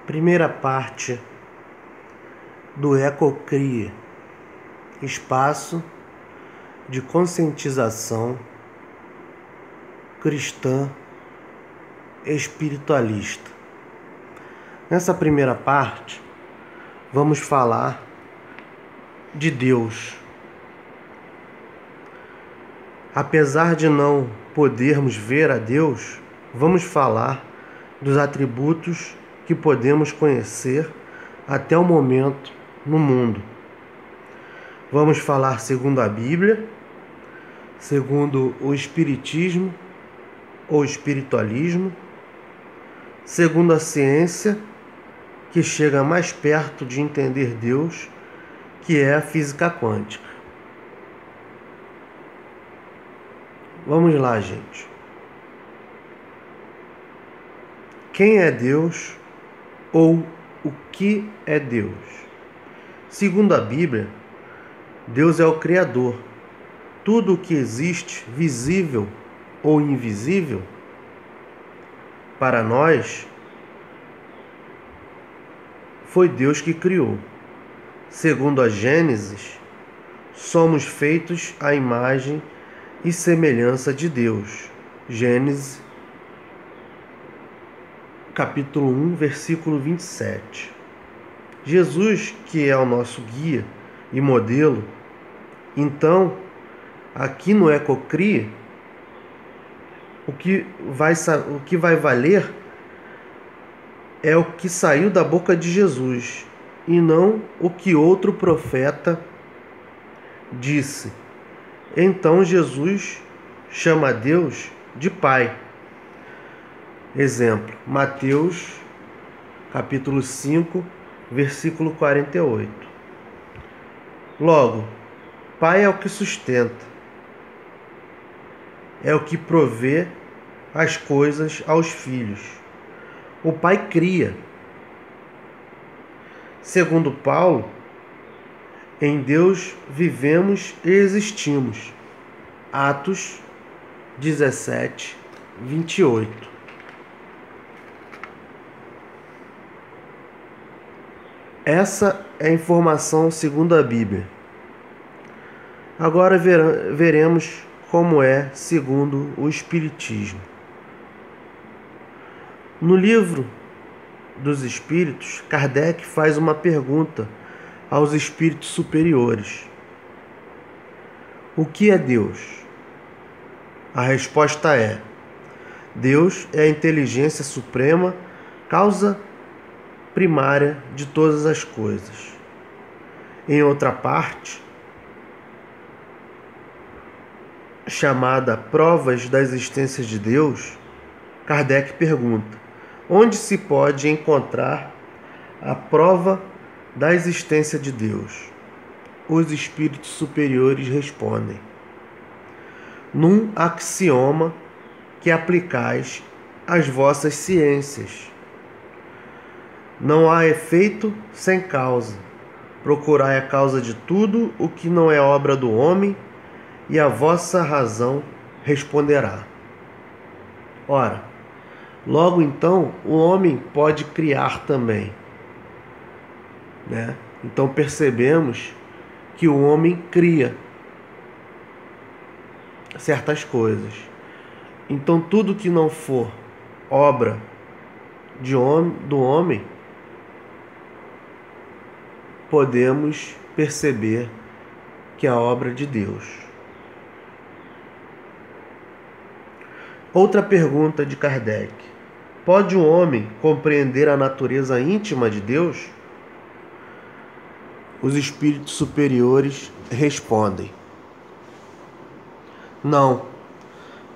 Primeira parte do EcoCria, espaço de conscientização cristã espiritualista. Nessa primeira parte, vamos falar de Deus. Apesar de não podermos ver a Deus, vamos falar dos atributos que podemos conhecer até o momento no mundo. Vamos falar segundo a Bíblia, segundo o Espiritismo ou espiritualismo, segundo a ciência, que chega mais perto de entender Deus, que é a física quântica. Vamos lá, gente. Quem é Deus ou o que é Deus? Segundo a Bíblia, Deus é o Criador. Tudo o que existe, visível ou invisível, para nós, foi Deus que criou. Segundo a Gênesis, somos feitos à imagem e semelhança de Deus. Gênesis, capítulo 1, versículo 27. Jesus, que é o nosso guia e modelo, então, aqui no EcoCria, o que vai valer é o que saiu da boca de Jesus e não o que outro profeta disse. Então Jesus chama Deus de Pai. Exemplo, Mateus, capítulo 5, versículo 48. Logo, Pai é o que sustenta, é o que provê as coisas aos filhos. O Pai cria. Segundo Paulo, em Deus vivemos e existimos. Atos 17, 28. Essa é a informação segundo a Bíblia. Agora veremos como é segundo o Espiritismo. No livro dos Espíritos, Kardec faz uma pergunta aos espíritos superiores: o que é Deus? A resposta é: Deus é a inteligência suprema, causa primária de todas as coisas. Em outra parte, chamada Provas da Existência de Deus, Kardec pergunta: onde se pode encontrar a prova da existência de Deus? Os espíritos superiores respondem: num axioma que aplicais às vossas ciências. Não há efeito sem causa. Procurai a causa de tudo o que não é obra do homem, e a vossa razão responderá. Ora, logo então, o homem pode criar também, né? Então percebemos que o homem cria certas coisas. Então tudo que não for obra do homem, podemos perceber que é a obra de Deus. Outra pergunta de Kardec: pode um homem compreender a natureza íntima de Deus? Os espíritos superiores respondem: não,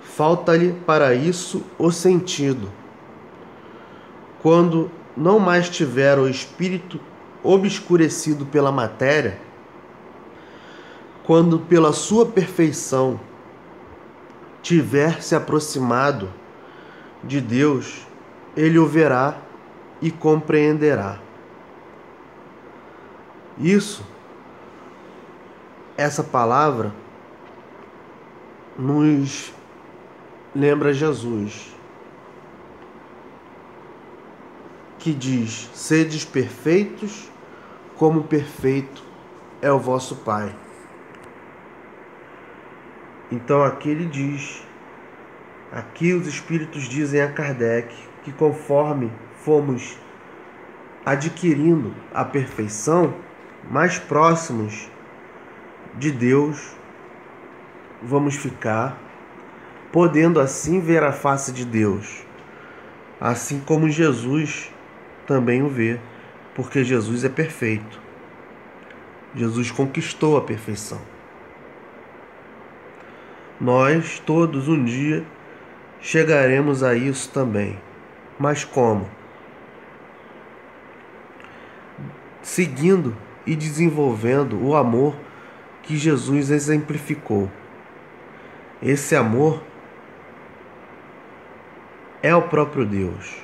falta-lhe para isso o sentido. Quando não mais tiver o espírito obscurecido pela matéria, quando pela sua perfeição tiver se aproximado de Deus, ele o verá e compreenderá. Essa palavra nos lembra Jesus. que diz: sedes perfeitos, como perfeito é o vosso Pai. Então aqui ele diz, aqui os Espíritos dizem a Kardec que conforme fomos adquirindo a perfeição, mais próximos de Deus vamos ficar, podendo assim ver a face de Deus, assim como Jesus também o vê, porque Jesus é perfeito. Jesus conquistou a perfeição. Nós todos um dia chegaremos a isso também. Mas como? Seguindo e desenvolvendo o amor que Jesus exemplificou. Esse amor é o próprio Deus.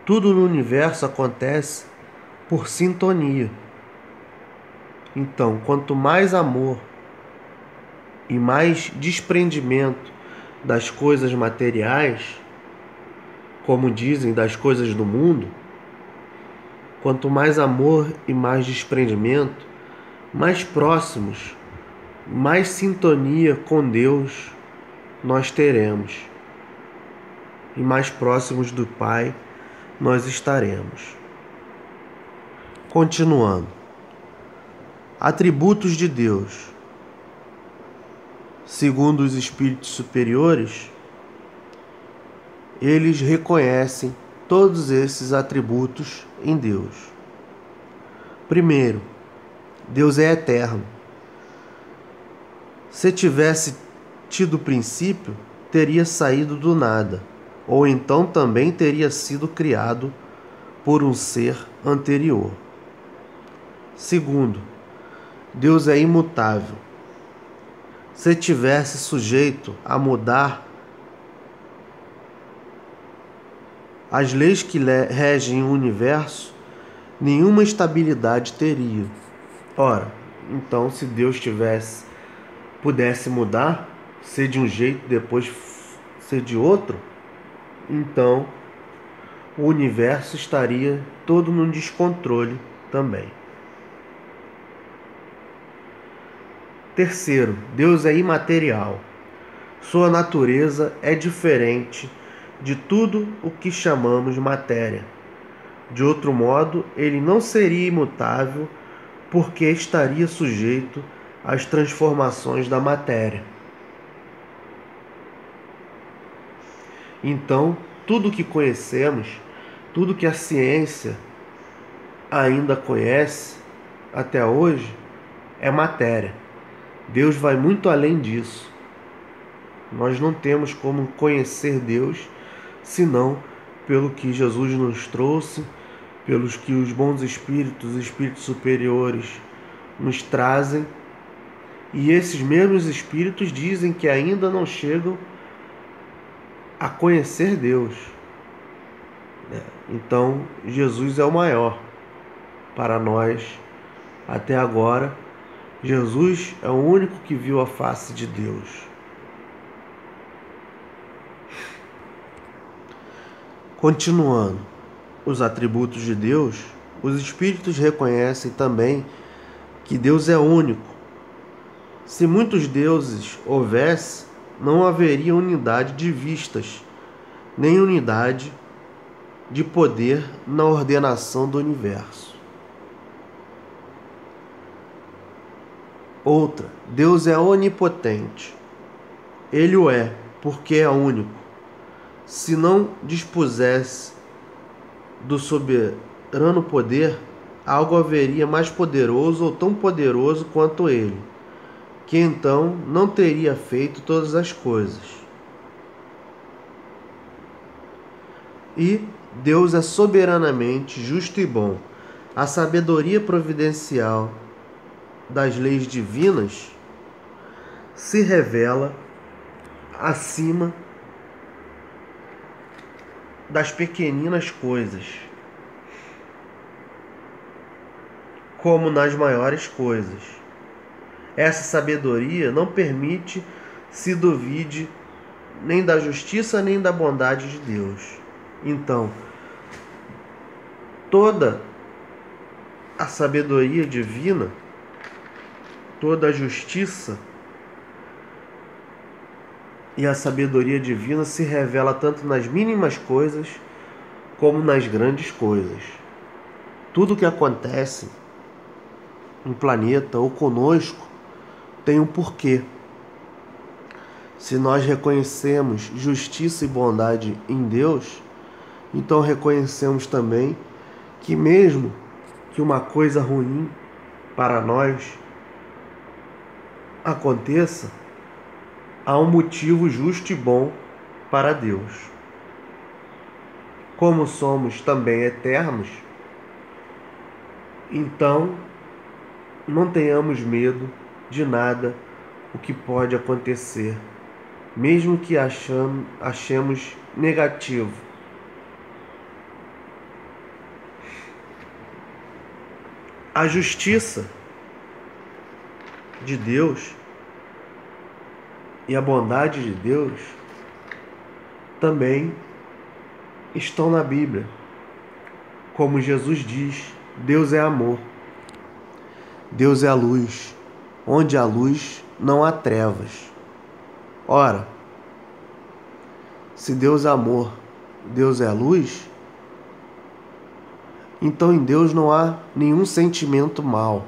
Tudo no universo acontece por sintonia. Então, quanto mais amor e mais desprendimento das coisas materiais, como dizem, das coisas do mundo, quanto mais amor e mais desprendimento, mais próximos, mais sintonia com Deus nós teremos, e mais próximos do Pai nós estaremos. Continuando. Atributos de Deus. Segundo os espíritos superiores, eles reconhecem todos esses atributos em Deus. Primeiro, Deus é eterno. Se tivesse tido princípio, teria saído do nada, ou então também teria sido criado por um ser anterior. Segundo, Deus é imutável. Se tivesse sujeito a mudar as leis que regem o universo, nenhuma estabilidade teria. Ora, então se Deus pudesse mudar, ser de um jeito, depois ser de outro, então o universo estaria todo num descontrole também. Terceiro, Deus é imaterial. Sua natureza é diferente de tudo o que chamamos matéria. De outro modo, ele não seria imutável, porque estaria sujeito às transformações da matéria. Então, tudo que conhecemos, tudo que a ciência ainda conhece até hoje, é matéria. Deus vai muito além disso. Nós não temos como conhecer Deus senão pelo que Jesus nos trouxe, pelos que os bons espíritos, os espíritos superiores nos trazem. E esses mesmos espíritos dizem que ainda não chegam a conhecer Deus. Então, Jesus é o maior para nós até agora. Jesus é o único que viu a face de Deus. Continuando os atributos de Deus, os espíritos reconhecem também que Deus é único. Se muitos deuses houvesse, não haveria unidade de vistas, nem unidade de poder na ordenação do universo. Outra, Deus é onipotente. Ele o é, porque é único. Se não dispusesse do soberano poder, algo haveria mais poderoso ou tão poderoso quanto ele, que então não teria feito todas as coisas. E Deus é soberanamente justo e bom. A sabedoria providencial das leis divinas se revela acima das pequeninas coisas, como nas maiores coisas. Essa sabedoria não permite se duvide nem da justiça, nem da bondade de Deus. Então, toda a sabedoria divina, toda a justiça e a sabedoria divina se revela tanto nas mínimas coisas como nas grandes coisas. Tudo que acontece no planeta ou conosco tem um porquê. Se nós reconhecemos justiça e bondade em Deus, então reconhecemos também que mesmo que uma coisa ruim para nós aconteça, há um motivo justo e bom para Deus. Como somos também eternos, então não tenhamos medo de nada o que pode acontecer, mesmo que achemos negativo. A justiça de Deus e a bondade de Deus também estão na Bíblia. Como Jesus diz, Deus é amor. Deus é a luz. Onde há luz, não há trevas. Ora, se Deus é amor, Deus é a luz, então em Deus não há nenhum sentimento mau.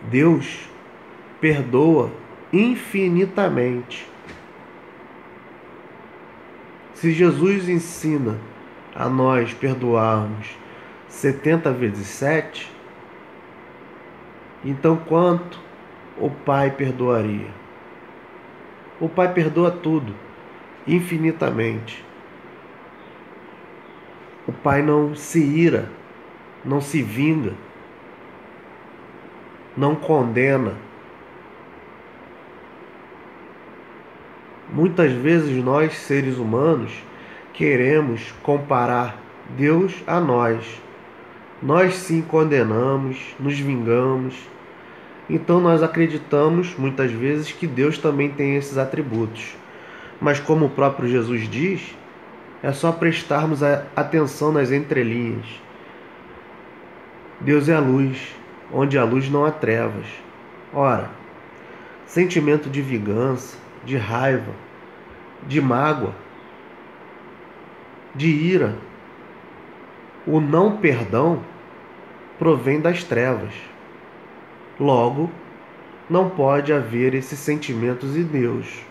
Deus perdoa infinitamente. Se Jesus ensina a nós perdoarmos 70 vezes 7, então quanto o Pai perdoaria? O Pai perdoa tudo, infinitamente. O Pai não se ira, não se vinga, não condena. Muitas vezes nós, seres humanos, queremos comparar Deus a nós. Nós sim condenamos, nos vingamos. Então nós acreditamos, muitas vezes, que Deus também tem esses atributos. Mas como o próprio Jesus diz, é só prestarmos atenção nas entrelinhas. Deus é a luz, onde há luz não há trevas. Ora, sentimento de vingança, de raiva, de mágoa, de ira, o não perdão provém das trevas. Logo, não pode haver esses sentimentos em Deus.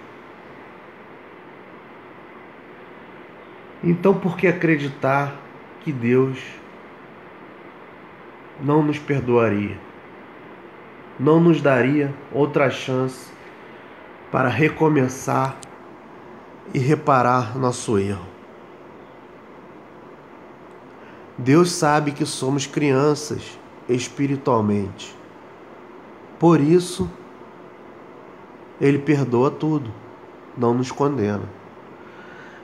Então, por que acreditar que Deus não nos perdoaria? Não nos daria outra chance para recomeçar e reparar nosso erro? Deus sabe que somos crianças espiritualmente. Por isso, Ele perdoa tudo, não nos condena.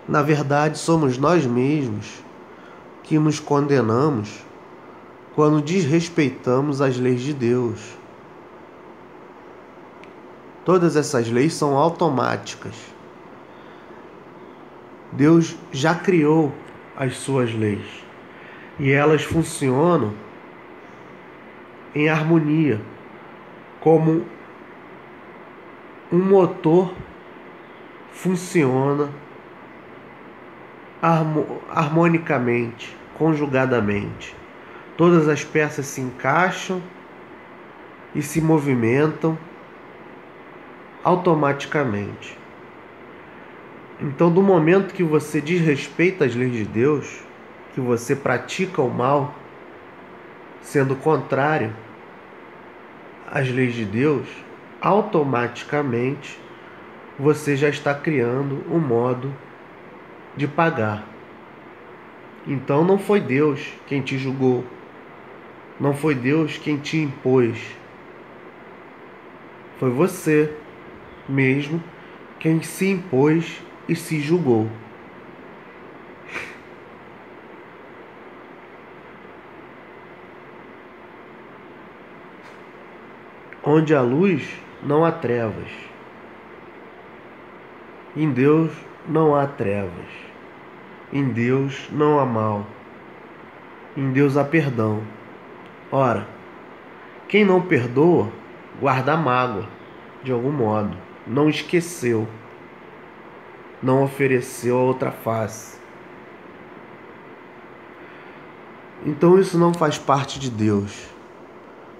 Na verdade, somos nós mesmos que nos condenamos quando desrespeitamos as leis de Deus. Todas essas leis são automáticas. Deus já criou as suas leis e elas funcionam em harmonia, como um motor funciona harmonicamente, conjugadamente. Todas as peças se encaixam e se movimentam automaticamente. Então, do momento que você desrespeita as leis de Deus, que você pratica o mal, sendo contrário às leis de Deus, automaticamente você já está criando um modo de pagar. Então não foi Deus quem te julgou, não foi Deus quem te impôs, foi você mesmo quem se impôs e se julgou. Onde há luz, não há trevas. Em Deus não há trevas. Em Deus não há mal. Em Deus há perdão. Ora, quem não perdoa, guarda mágoa, de algum modo. Não esqueceu. Não ofereceu a outra face. Então isso não faz parte de Deus.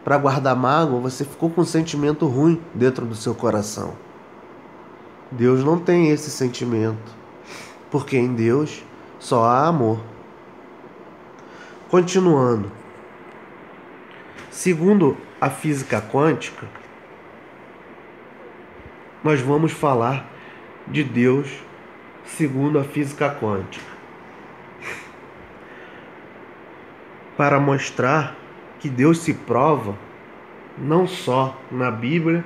Para guardar mágoa, você ficou com um sentimento ruim dentro do seu coração. Deus não tem esse sentimento, porque em Deus só há amor. Continuando. Segundo a física quântica, nós vamos falar de Deus segundo a física quântica, para mostrar que Deus se prova não só na Bíblia,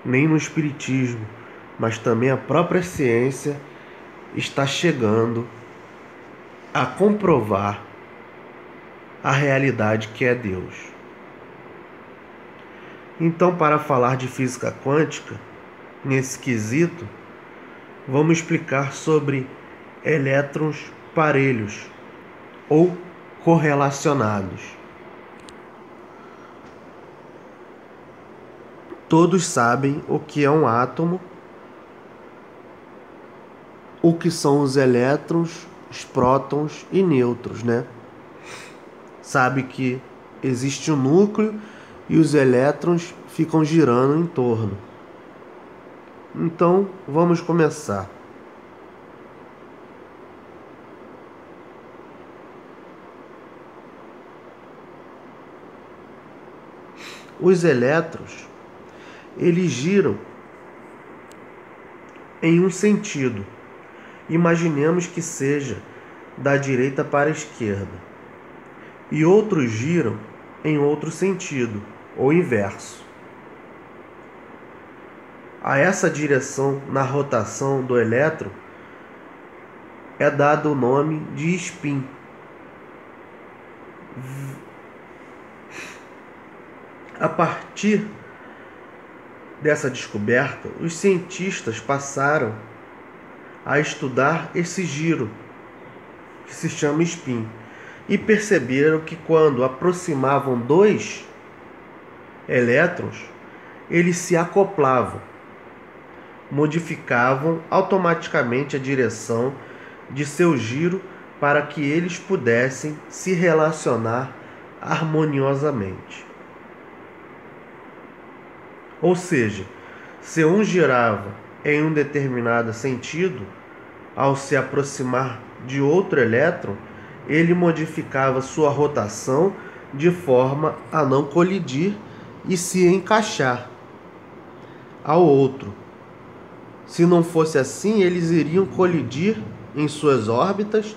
nem no Espiritismo, mas também a própria ciência está chegando a comprovar a realidade que é Deus. Então, para falar de física quântica, nesse quesito, vamos explicar sobre elétrons parelhos ou correlacionados. Todos sabem o que é um átomo, o que são os elétrons, os prótons e nêutrons, né? Sabe que existe um núcleo e os elétrons ficam girando em torno. Então, vamos começar. Os elétrons, eles giram em um sentido. Imaginemos que seja da direita para a esquerda. E outros giram em outro sentido, ou inverso. A essa direção na rotação do elétron é dado o nome de spin. A partir dessa descoberta, os cientistas passaram a estudar esse giro, que se chama spin, e perceberam que quando aproximavam dois elétrons, eles se acoplavam, modificavam automaticamente a direção de seu giro para que eles pudessem se relacionar harmoniosamente. Ou seja, se um girava em um determinado sentido, ao se aproximar de outro elétron, ele modificava sua rotação de forma a não colidir e se encaixar ao outro. Se não fosse assim, eles iriam colidir em suas órbitas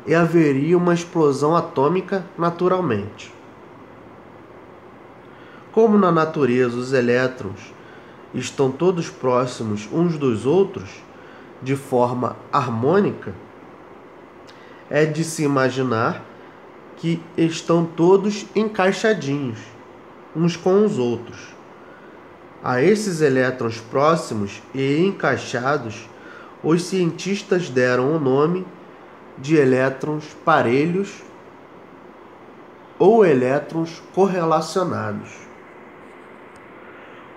e haveria uma explosão atômica naturalmente. Como na natureza os elétrons estão todos próximos uns dos outros de forma harmônica, é de se imaginar que estão todos encaixadinhos uns com os outros. A esses elétrons próximos e encaixados, os cientistas deram o nome de elétrons parelhos ou elétrons correlacionados.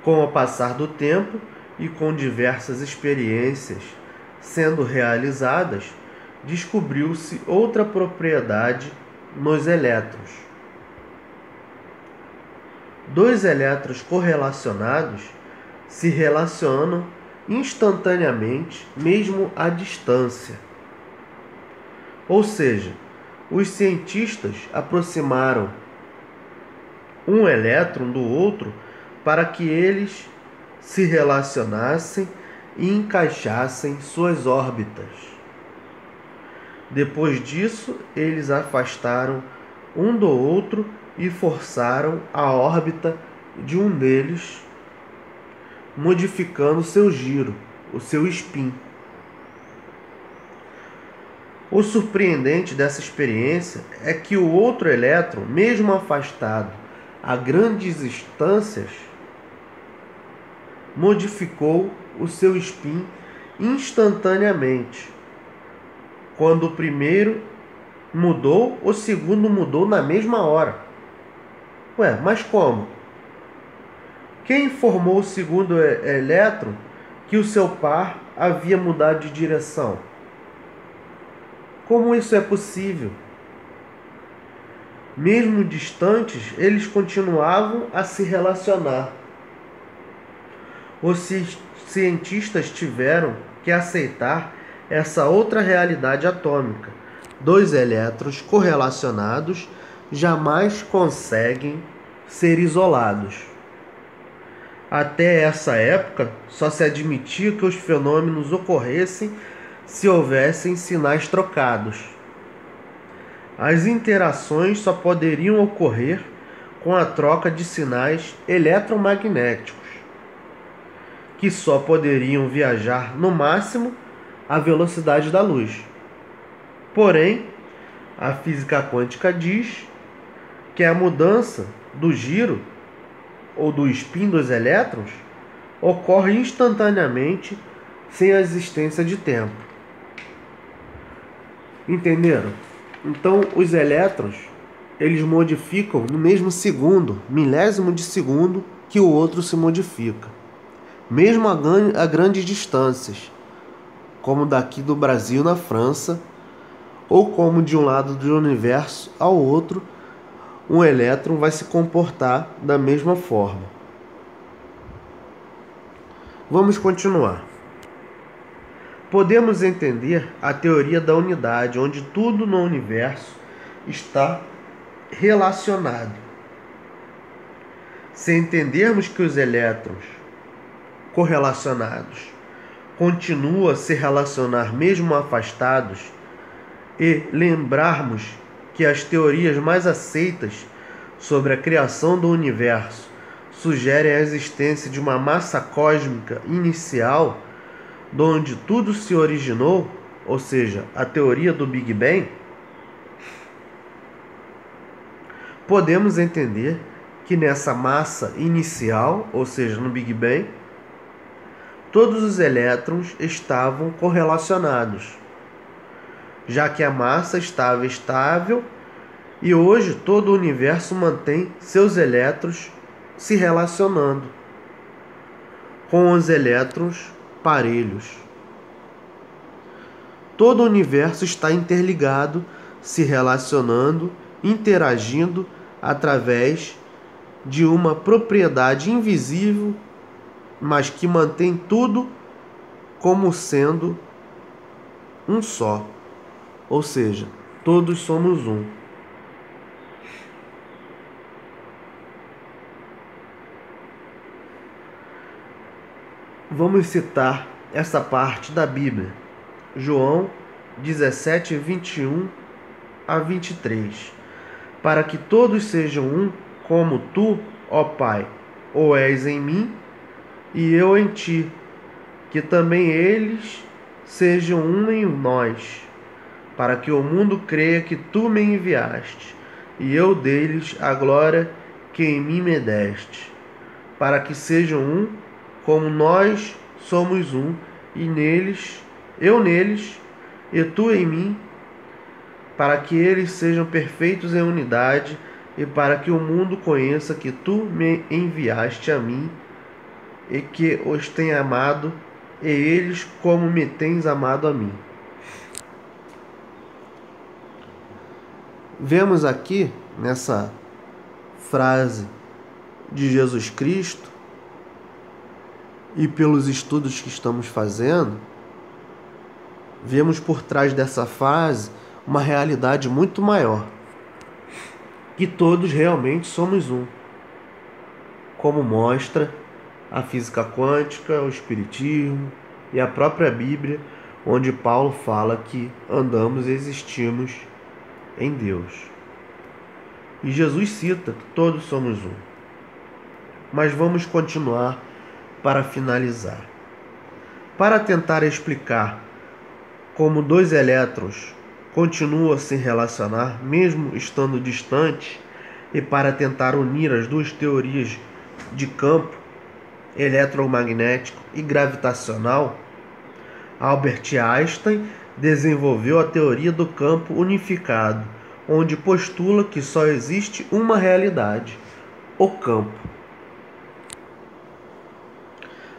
Com o passar do tempo e com diversas experiências sendo realizadas, descobriu-se outra propriedade nos elétrons. Dois elétrons correlacionados se relacionam instantaneamente, mesmo à distância. Ou seja, os cientistas aproximaram um elétron do outro para que eles se relacionassem e encaixassem suas órbitas. Depois disso, eles afastaram um do outro e forçaram a órbita de um deles, modificando seu giro, o seu spin. O surpreendente dessa experiência é que o outro elétron, mesmo afastado a grandes distâncias, modificou o seu spin instantaneamente. Quando o primeiro mudou, o segundo mudou na mesma hora. Ué, mas como? Quem informou o segundo elétron que o seu par havia mudado de direção? Como isso é possível? Mesmo distantes, eles continuavam a se relacionar. Os cientistas tiveram que aceitar essa outra realidade atômica. Dois elétrons correlacionados jamais conseguem ser isolados. Até essa época, só se admitia que os fenômenos ocorressem se houvessem sinais trocados. As interações só poderiam ocorrer com a troca de sinais eletromagnéticos, que só poderiam viajar no máximo à velocidade da luz. Porém, a física quântica diz que a mudança do giro ou do spin dos elétrons ocorre instantaneamente sem a existência de tempo. Entenderam? Então, os elétrons, eles modificam no mesmo segundo, milésimo de segundo, que o outro se modifica. Mesmo a grandes distâncias, como daqui do Brasil na França, ou como de um lado do universo ao outro, um elétron vai se comportar da mesma forma. Vamos continuar. Podemos entender a teoria da unidade, onde tudo no universo está relacionado. Se entendermos que os elétrons correlacionados continuam a se relacionar mesmo afastados, e lembrarmos que as teorias mais aceitas sobre a criação do universo sugerem a existência de uma massa cósmica inicial, de onde tudo se originou, ou seja, a teoria do Big Bang, podemos entender que nessa massa inicial, ou seja, no Big Bang, todos os elétrons estavam correlacionados, já que a massa estava estável, e hoje todo o universo mantém seus elétrons se relacionando com os elétrons parelhos. Todo o universo está interligado, se relacionando, interagindo através de uma propriedade invisível, mas que mantém tudo como sendo um só. Ou seja, todos somos um. Vamos citar essa parte da Bíblia. João 17, 21 a 23. Para que todos sejam um, como tu, ó Pai, o és em mim e eu em ti, que também eles sejam um em nós, para que o mundo creia que tu me enviaste, e eu deles a glória que em mim me deste, para que sejam um, como nós somos um, e neles, eu neles, e tu em mim, para que eles sejam perfeitos em unidade, e para que o mundo conheça que tu me enviaste a mim, e que os tenha amado, e eles como me tens amado a mim. Vemos aqui, nessa frase de Jesus Cristo, e pelos estudos que estamos fazendo, vemos por trás dessa frase uma realidade muito maior, que todos realmente somos um, como mostra a física quântica, o espiritismo e a própria Bíblia, onde Paulo fala que andamos e existimos em Deus. E Jesus cita que todos somos um. Mas vamos continuar para finalizar. Para tentar explicar como dois elétrons continuam a se relacionar, mesmo estando distantes, e para tentar unir as duas teorias de campo eletromagnético e gravitacional, Albert Einstein desenvolveu a teoria do campo unificado, onde postula que só existe uma realidade, o campo.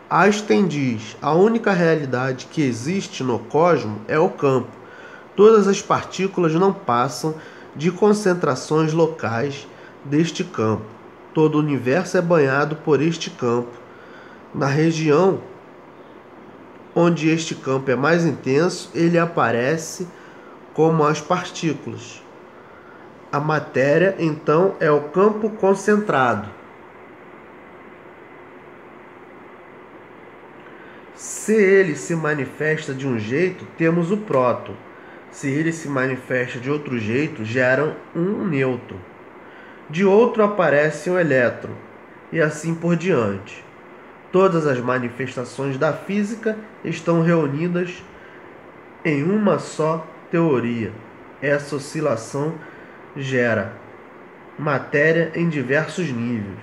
Einstein diz: a única realidade que existe no cosmos é o campo. Todas as partículas não passam de concentrações locais deste campo. Todo o universo é banhado por este campo. Na região onde este campo é mais intenso, ele aparece como as partículas. A matéria, então, é o campo concentrado. Se ele se manifesta de um jeito, temos o próton. Se ele se manifesta de outro jeito, gera um nêutron. De outro aparece um elétron, e assim por diante. Todas as manifestações da física estão reunidas em uma só teoria. Essa oscilação gera matéria em diversos níveis.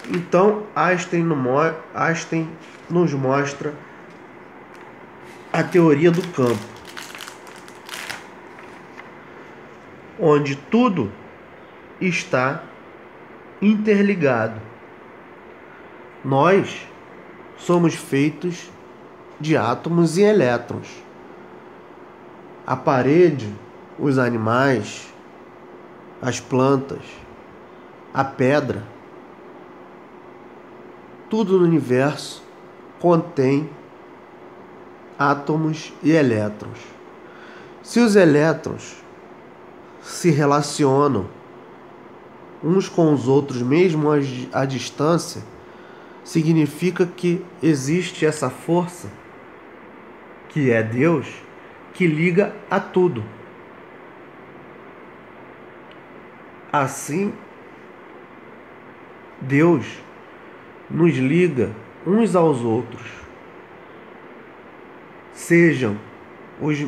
Então, Einstein nos mostra a teoria do campo, onde tudo está interligado. Nós somos feitos de átomos e elétrons. A parede, os animais, as plantas, a pedra, tudo no universo contém átomos e elétrons. Se os elétrons se relacionam uns com os outros, mesmo à distância, significa que existe essa força, que é Deus, que liga a tudo. Assim, Deus nos liga uns aos outros. Sejam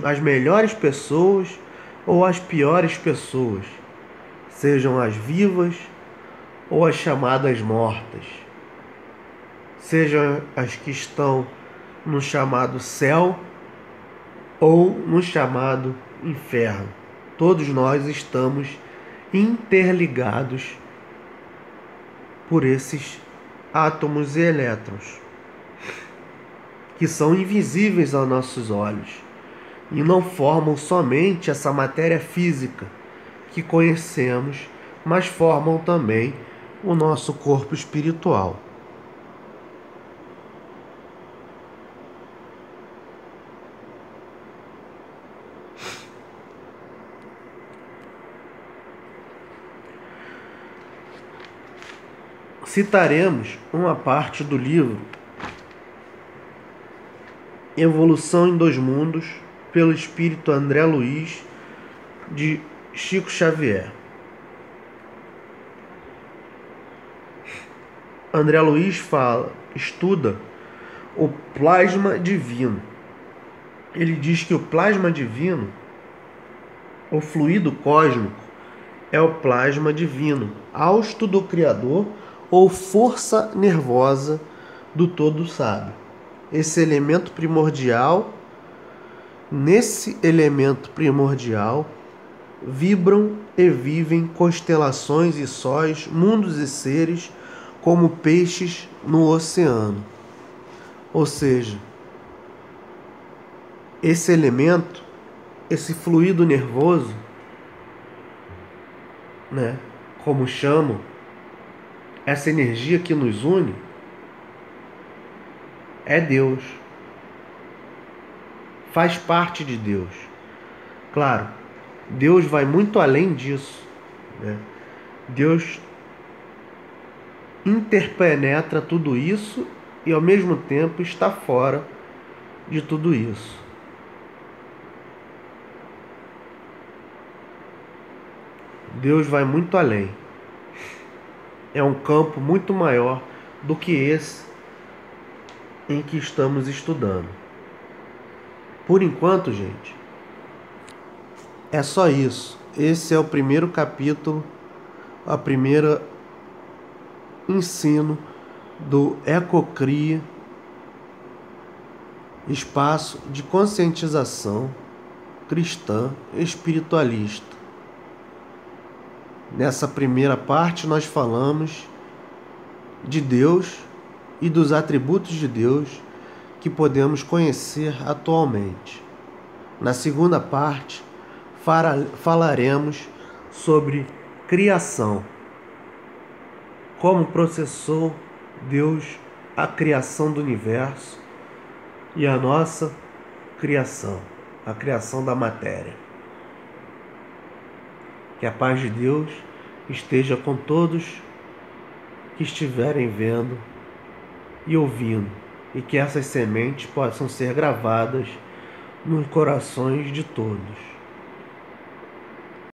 as melhores pessoas ou as piores pessoas, sejam as vivas ou as chamadas mortas, sejam as que estão no chamado céu ou no chamado inferno. Todos nós estamos interligados por esses átomos e elétrons, que são invisíveis aos nossos olhos e não formam somente essa matéria física que conhecemos, mas formam também o nosso corpo espiritual. Citaremos uma parte do livro Evolução em Dois Mundos, pelo espírito André Luiz, de Chico Xavier. André Luiz estuda o plasma divino. Ele diz que o plasma divino, o fluido cósmico, é o plasma divino, hausto do Criador ou força nervosa do Todo Sábio. Nesse elemento primordial, vibram e vivem constelações e sóis, mundos e seres, como peixes no oceano. Ou seja, esse elemento, esse fluido nervoso, como chamam, essa energia que nos une, é Deus. Faz parte de Deus. Claro, Deus vai muito além disso. Deus interpenetra tudo isso e ao mesmo tempo está fora de tudo isso. Deus vai muito além. É um campo muito maior do que esse em que estamos estudando. Por enquanto, gente, é só isso. Esse é o primeiro capítulo, a primeira ensino do Ecocria, espaço de conscientização cristã espiritualista. Nessa primeira parte nós falamos de Deus e dos atributos de Deus que podemos conhecer atualmente. Na segunda parte falaremos sobre criação. Como processou Deus a criação do universo e a nossa criação, a criação da matéria. Que a paz de Deus esteja com todos que estiverem vendo e ouvindo, e que essas sementes possam ser gravadas nos corações de todos.